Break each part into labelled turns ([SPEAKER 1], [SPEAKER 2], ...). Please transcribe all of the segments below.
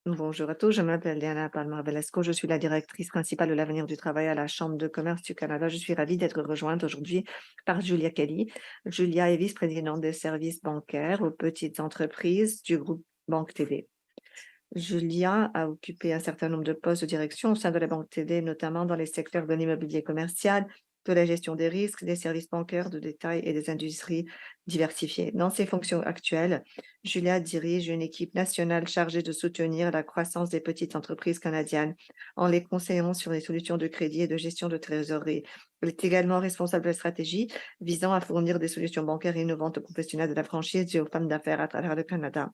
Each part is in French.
[SPEAKER 1] Bonjour à tous, je m'appelle Diana Palma Velasco, je suis la directrice principale de l'avenir du travail à la Chambre de commerce du Canada. Je suis ravie d'être rejointe aujourd'hui par Julia Kelly. Julia est vice-présidente des services bancaires aux petites entreprises du groupe Banque TD. Julia a occupé un certain nombre de postes de direction au sein de la Banque TD, notamment dans les secteurs de l'immobilier commercial, de la gestion des risques, des services bancaires de détail et des industries diversifiées. Dans ses fonctions actuelles, Julia dirige une équipe nationale chargée de soutenir la croissance des petites entreprises canadiennes en les conseillant sur les solutions de crédit et de gestion de trésorerie. Elle est également responsable de la stratégie visant à fournir des solutions bancaires innovantes aux professionnels de la franchise et aux femmes d'affaires à travers le Canada.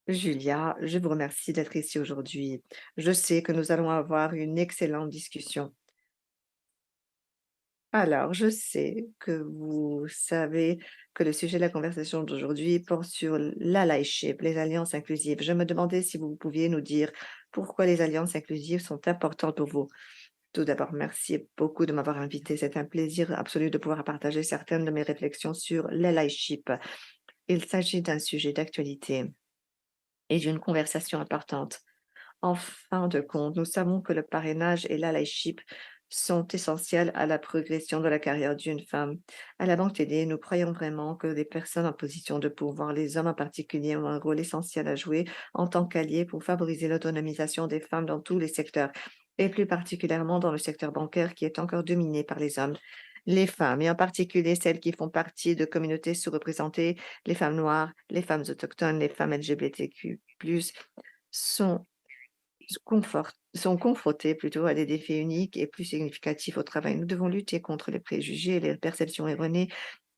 [SPEAKER 1] Julia, je vous remercie d'être ici aujourd'hui. Je sais que nous allons avoir une excellente discussion. Alors, je sais que vous savez que le sujet de la conversation d'aujourd'hui porte sur l'allyship, les alliances inclusives. Je me demandais si vous pouviez nous dire pourquoi les alliances inclusives sont importantes pour vous. Tout d'abord, merci beaucoup de m'avoir invité. C'est un plaisir absolu de pouvoir partager certaines de mes réflexions sur l'allyship. Il s'agit d'un sujet d'actualité et d'une conversation importante. En fin de compte, nous savons que le parrainage et l'allyship sont essentiels à la progression de la carrière d'une femme. À la Banque TD, nous croyons vraiment que les personnes en position de pouvoir, les hommes en particulier, ont un rôle essentiel à jouer en tant qu'alliés pour favoriser l'autonomisation des femmes dans tous les secteurs, et plus particulièrement dans le secteur bancaire qui est encore dominé par les hommes. Les femmes, et en particulier celles qui font partie de communautés sous-représentées, les femmes noires, les femmes autochtones, les femmes LGBTQ+, sont sont confrontés plutôt à des défis uniques et plus significatifs au travail. Nous devons lutter contre les préjugés et les perceptions erronées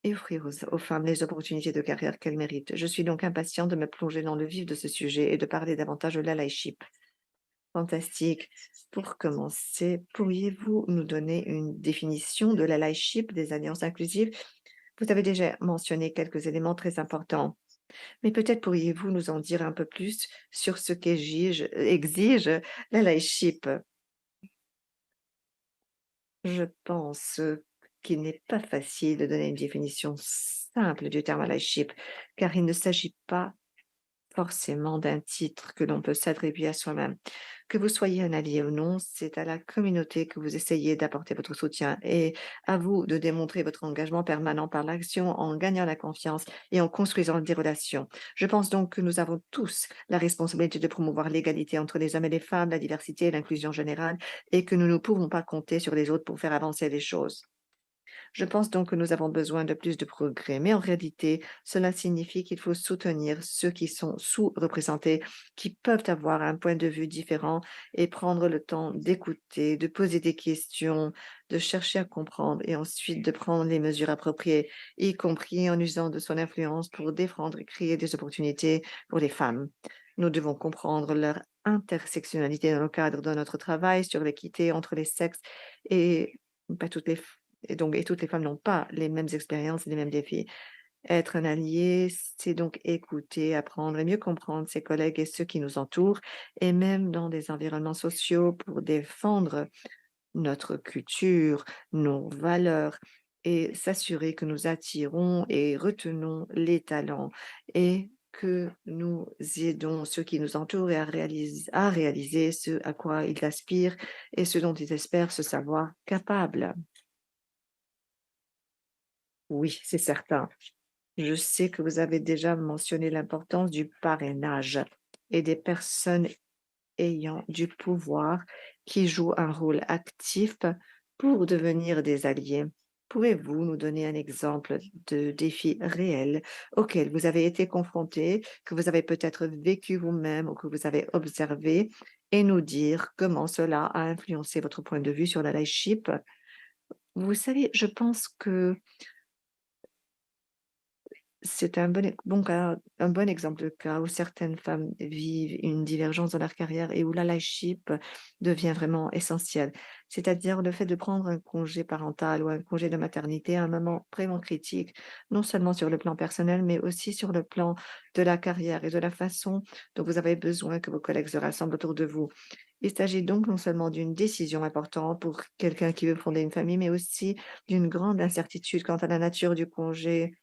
[SPEAKER 1] et offrir aux femmes les opportunités de carrière qu'elles méritent. Je suis donc impatient de me plonger dans le vif de ce sujet et de parler davantage de l'allyship. Fantastique. Pour commencer, pourriez-vous nous donner une définition de l'allyship, des alliances inclusives? Vous avez déjà mentionné quelques éléments très importants, mais peut-être pourriez-vous nous en dire un peu plus sur ce exige la leadership? Je pense qu'il n'est pas facile de donner une définition simple du terme leadership, car il ne s'agit pas forcément d'un titre que l'on peut s'attribuer à soi-même. Que vous soyez un allié ou non, c'est à la communauté que vous essayez d'apporter votre soutien et à vous de démontrer votre engagement permanent par l'action en gagnant la confiance et en construisant des relations. Je pense donc que nous avons tous la responsabilité de promouvoir l'égalité entre les hommes et les femmes, la diversité et l'inclusion générale et que nous ne pouvons pas compter sur les autres pour faire avancer les choses. Je pense donc que nous avons besoin de plus de progrès, mais en réalité, cela signifie qu'il faut soutenir ceux qui sont sous-représentés, qui peuvent avoir un point de vue différent et prendre le temps d'écouter, de poser des questions, de chercher à comprendre et ensuite de prendre les mesures appropriées, y compris en usant de son influence pour défendre et créer des opportunités pour les femmes. Nous devons comprendre leur intersectionnalité dans le cadre de notre travail sur l'équité entre les sexes et pas toutes les et toutes les femmes n'ont pas les mêmes expériences et les mêmes défis. Être un allié, c'est donc écouter, apprendre et mieux comprendre ses collègues et ceux qui nous entourent, et même dans des environnements sociaux pour défendre notre culture, nos valeurs et s'assurer que nous attirons et retenons les talents et que nous aidons ceux qui nous entourent et à réaliser ce à quoi ils aspirent et ce dont ils espèrent se savoir capables. Oui, c'est certain. Je sais que vous avez déjà mentionné l'importance du parrainage et des personnes ayant du pouvoir qui jouent un rôle actif pour devenir des alliés. Pouvez-vous nous donner un exemple de défi réel auquel vous avez été confronté, que vous avez peut-être vécu vous-même ou que vous avez observé, et nous dire comment cela a influencé votre point de vue sur la leadership? Vous savez, je pense que c'est un bon exemple de cas où certaines femmes vivent une divergence dans leur carrière et où l'allyship devient vraiment essentiel. C'est-à-dire le fait de prendre un congé parental ou un congé de maternité à un moment vraiment critique, non seulement sur le plan personnel, mais aussi sur le plan de la carrière et de la façon dont vous avez besoin que vos collègues se rassemblent autour de vous. Il s'agit donc non seulement d'une décision importante pour quelqu'un qui veut fonder une famille, mais aussi d'une grande incertitude quant à la nature du congé,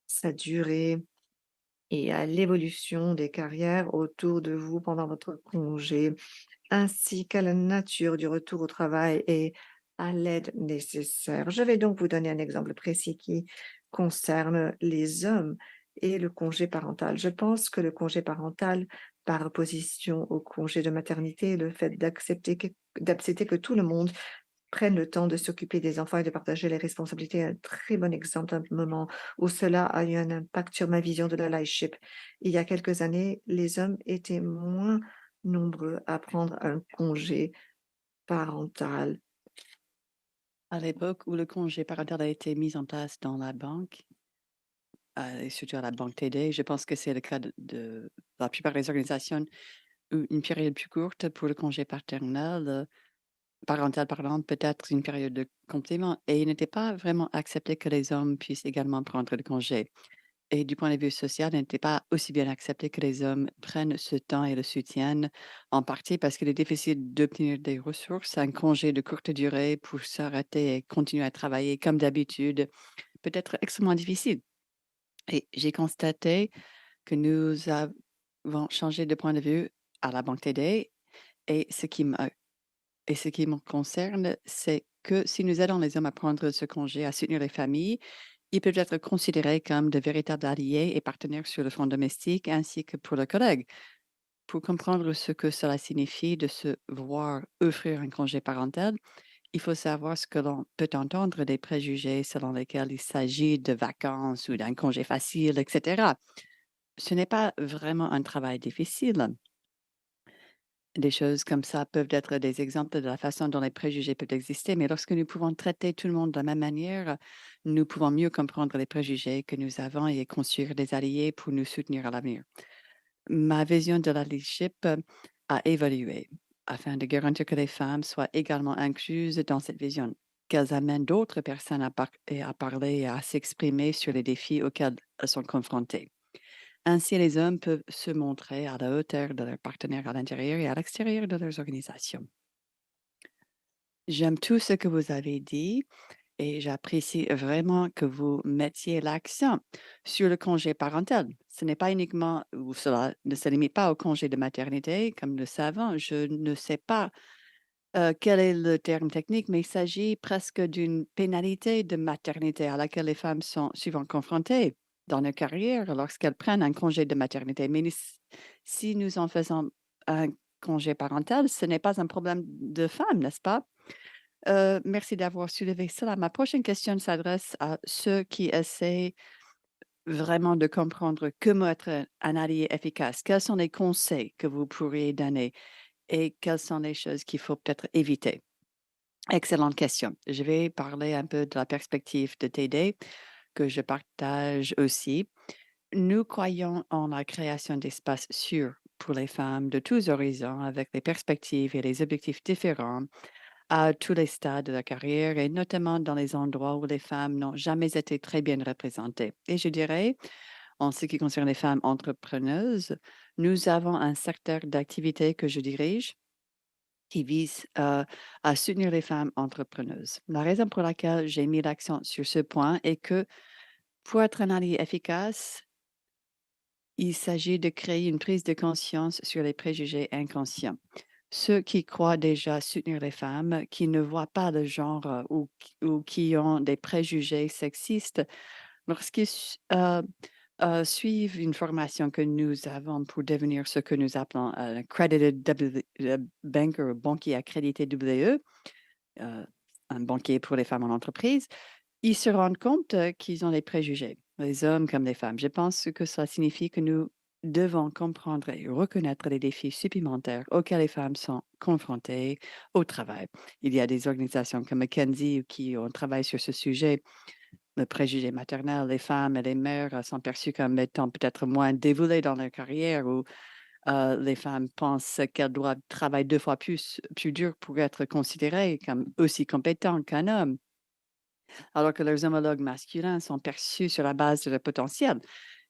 [SPEAKER 1] sa durée et à l'évolution des carrières autour de vous pendant votre congé, ainsi qu'à la nature du retour au travail et à l'aide nécessaire. Je vais donc vous donner un exemple précis qui concerne les hommes et le congé parental. Je pense que le congé parental, par opposition au congé de maternité, le fait d'accepter que tout le monde prenne le temps de s'occuper des enfants et de partager les responsabilités est un très bon exemple d'un moment où cela a eu un impact sur ma vision de la leadership. Il y a quelques années, les hommes étaient moins nombreux à prendre un congé parental.
[SPEAKER 2] À l'époque où le congé parental a été mis en place dans la banque, et surtout à la banque TD, je pense que c'est le cas de la plupart des organisations où une période plus courte pour le congé parental, pardon, peut-être une période de complément. Et il n'était pas vraiment accepté que les hommes puissent également prendre le congé. Et du point de vue social, il n'était pas aussi bien accepté que les hommes prennent ce temps et le soutiennent, en partie parce qu'il est difficile d'obtenir des ressources. Un congé de courte durée pour s'arrêter et continuer à travailler comme d'habitude peut être extrêmement difficile. Et j'ai constaté que nous avons changé de point de vue à la banque TD. Et ce qui me concerne, c'est que si nous aidons les hommes à prendre ce congé, à soutenir les familles, ils peuvent être considérés comme de véritables alliés et partenaires sur le front domestique, ainsi que pour leurs collègues. Pour comprendre ce que cela signifie de se voir offrir un congé parental, il faut savoir ce que l'on peut entendre des préjugés selon lesquels il s'agit de vacances ou d'un congé facile, etc. Ce n'est pas vraiment un travail difficile. Des choses comme ça peuvent être des exemples de la façon dont les préjugés peuvent exister, mais lorsque nous pouvons traiter tout le monde de la même manière, nous pouvons mieux comprendre les préjugés que nous avons et construire des alliés pour nous soutenir à l'avenir. Ma vision de la leadership a évolué afin de garantir que les femmes soient également incluses dans cette vision, qu'elles amènent d'autres personnes à parler et à s'exprimer sur les défis auxquels elles sont confrontées. Ainsi, les hommes peuvent se montrer à la hauteur de leurs partenaires à l'intérieur et à l'extérieur de leurs organisations. J'aime tout ce que vous avez dit et j'apprécie vraiment que vous mettiez l'accent sur le congé parental. Ce n'est pas uniquement, ou cela ne se limite pas au congé de maternité, comme nous le savons. Je ne sais pas quel est le terme technique, mais il s'agit presque d'une pénalité de maternité à laquelle les femmes sont souvent confrontées dans leur carrière lorsqu'elles prennent un congé de maternité. Mais si nous en faisons un congé parental, ce n'est pas un problème de femme, n'est-ce pas? Merci d'avoir soulevé cela. Ma prochaine question s'adresse à ceux qui essaient vraiment de comprendre comment être un allié efficace. Quels sont les conseils que vous pourriez donner et quelles sont les choses qu'il faut peut-être éviter? Excellente question. Je vais parler un peu de la perspective de TD que je partage aussi. Nous croyons en la création d'espaces sûrs pour les femmes de tous horizons avec des perspectives et des objectifs différents à tous les stades de la carrière et notamment dans les endroits où les femmes n'ont jamais été très bien représentées. Et je dirais, en ce qui concerne les femmes entrepreneuses, nous avons un secteur d'activité que je dirige qui vise à soutenir les femmes entrepreneuses. La raison pour laquelle j'ai mis l'accent sur ce point est que pour être un allié efficace, il s'agit de créer une prise de conscience sur les préjugés inconscients. Ceux qui croient déjà soutenir les femmes, qui ne voient pas le genre ou qui ont des préjugés sexistes, lorsqu'ils suivent une formation que nous avons pour devenir ce que nous appelons un accredited banker, banquier accrédité WE, euh, un banquier pour les femmes en entreprise, ils se rendent compte qu'ils ont des préjugés, les hommes comme les femmes. Je pense que cela signifie que nous devons comprendre et reconnaître les défis supplémentaires auxquels les femmes sont confrontées au travail. Il y a des organisations comme McKinsey qui ont travaillé sur ce sujet. Le préjugé maternel, les femmes et les mères sont perçues comme étant peut-être moins dévouées dans leur carrière ou les femmes pensent qu'elles doivent travailler 2 fois plus dur pour être considérées comme aussi compétentes qu'un homme alors que leurs homologues masculins sont perçus sur la base de leur potentiel.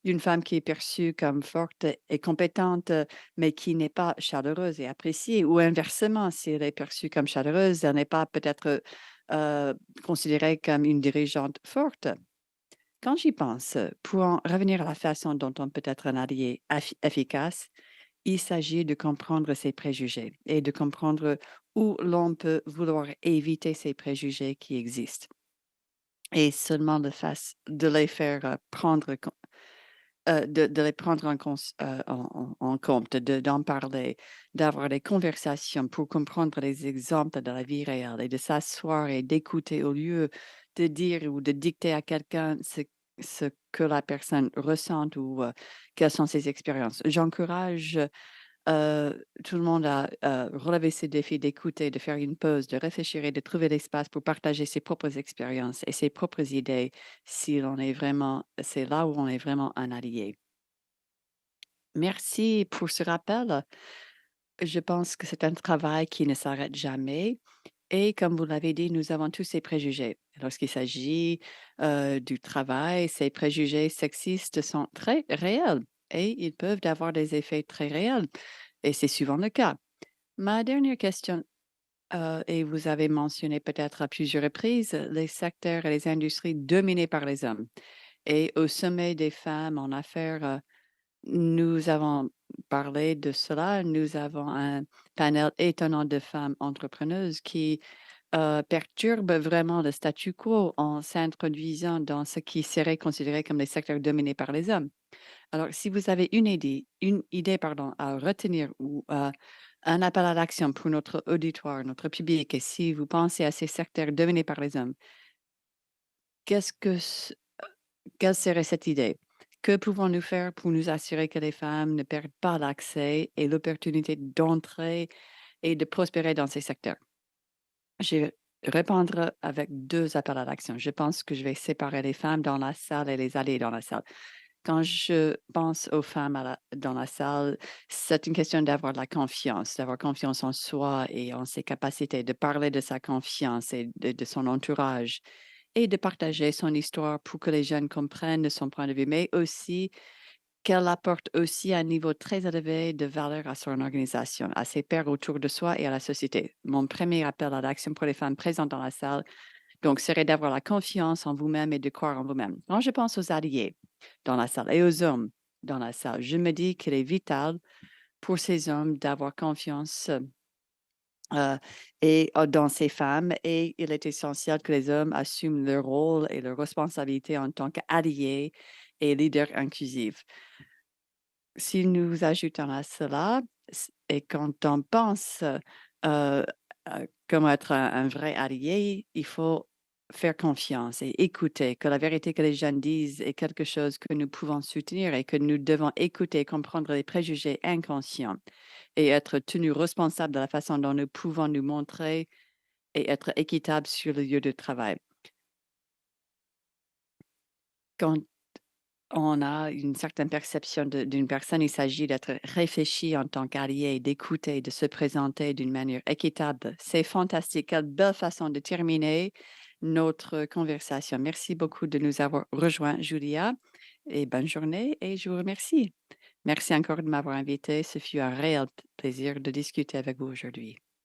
[SPEAKER 2] Une femme qui est perçue comme forte et compétente, mais qui n'est pas chaleureuse et appréciée, ou inversement, si elle est perçue comme chaleureuse, elle n'est pas peut-être considérée comme une dirigeante forte. Quand j'y pense, pour en revenir à la façon dont on peut être un allié efficace, il s'agit de comprendre ses préjugés et de comprendre où l'on peut vouloir éviter ces préjugés qui existent et seulement de les faire prendre de les prendre en compte, d'en parler, d'avoir des conversations pour comprendre les exemples de la vie réelle et de s'asseoir et d'écouter au lieu de dire ou de dicter à quelqu'un ce que la personne ressent ou quelles sont ses expériences. J'encourage tout le monde à relever ces défis d'écouter, de faire une pause, de réfléchir et de trouver l'espace pour partager ses propres expériences et ses propres idées si l'on est vraiment, c'est là où on est vraiment un allié. Merci pour ce rappel. Je pense que c'est un travail qui ne s'arrête jamais. Et comme vous l'avez dit, nous avons tous ces préjugés. Lorsqu'il s'agit du travail, ces préjugés sexistes sont très réels et ils peuvent avoir des effets très réels. Et c'est souvent le cas. Ma dernière question, et vous avez mentionné peut-être à plusieurs reprises les secteurs et les industries dominés par les hommes. Et au sommet des femmes en affaires, nous avons parlé de cela. Nous avons un panel étonnant de femmes entrepreneuses qui perturbent vraiment le statu quo en s'introduisant dans ce qui serait considéré comme les secteurs dominés par les hommes. Alors, si vous avez une idée pardon, à retenir ou un appel à l'action pour notre auditoire, notre public, et si vous pensez à ces secteurs dominés par les hommes, qu'est-ce que quelle serait cette idée? Que pouvons-nous faire pour nous assurer que les femmes ne perdent pas l'accès et l'opportunité d'entrer et de prospérer dans ces secteurs? Je vais répondre avec 2 appels à l'action. Je pense que je vais séparer les femmes dans la salle et les alliés dans la salle. Quand je pense aux femmes dans la salle, c'est une question d'avoir confiance en soi et en ses capacités, de parler de sa confiance et de son entourage et de partager son histoire pour que les jeunes comprennent son point de vue, mais aussi qu'elle apporte aussi un niveau très élevé de valeur à son organisation, à ses pairs autour de soi et à la société. Mon premier appel à l'action pour les femmes présentes dans la salle, donc, serait d'avoir la confiance en vous-même et de croire en vous-même. Quand je pense aux alliés dans la salle et aux hommes dans la salle, je me dis qu'il est vital pour ces hommes d'avoir confiance dans ces femmes et il est essentiel que les hommes assument leur rôle et leurs responsabilités en tant qu'alliés et leaders inclusifs. Si nous ajoutons à cela, et quand on pense comment être un vrai allié, il faut faire confiance et écouter, que la vérité que les jeunes disent est quelque chose que nous pouvons soutenir et que nous devons écouter, comprendre les préjugés inconscients et être tenus responsables de la façon dont nous pouvons nous montrer et être équitables sur le lieu de travail. Quand on a une certaine perception d'une personne, il s'agit d'être réfléchi en tant qu'allié, d'écouter, de se présenter d'une manière équitable. C'est fantastique. Quelle belle façon de terminer notre conversation. Merci beaucoup de nous avoir rejoints, Julia, et bonne journée et je vous remercie. Merci encore de m'avoir invité. Ce fut un réel plaisir de discuter avec vous aujourd'hui.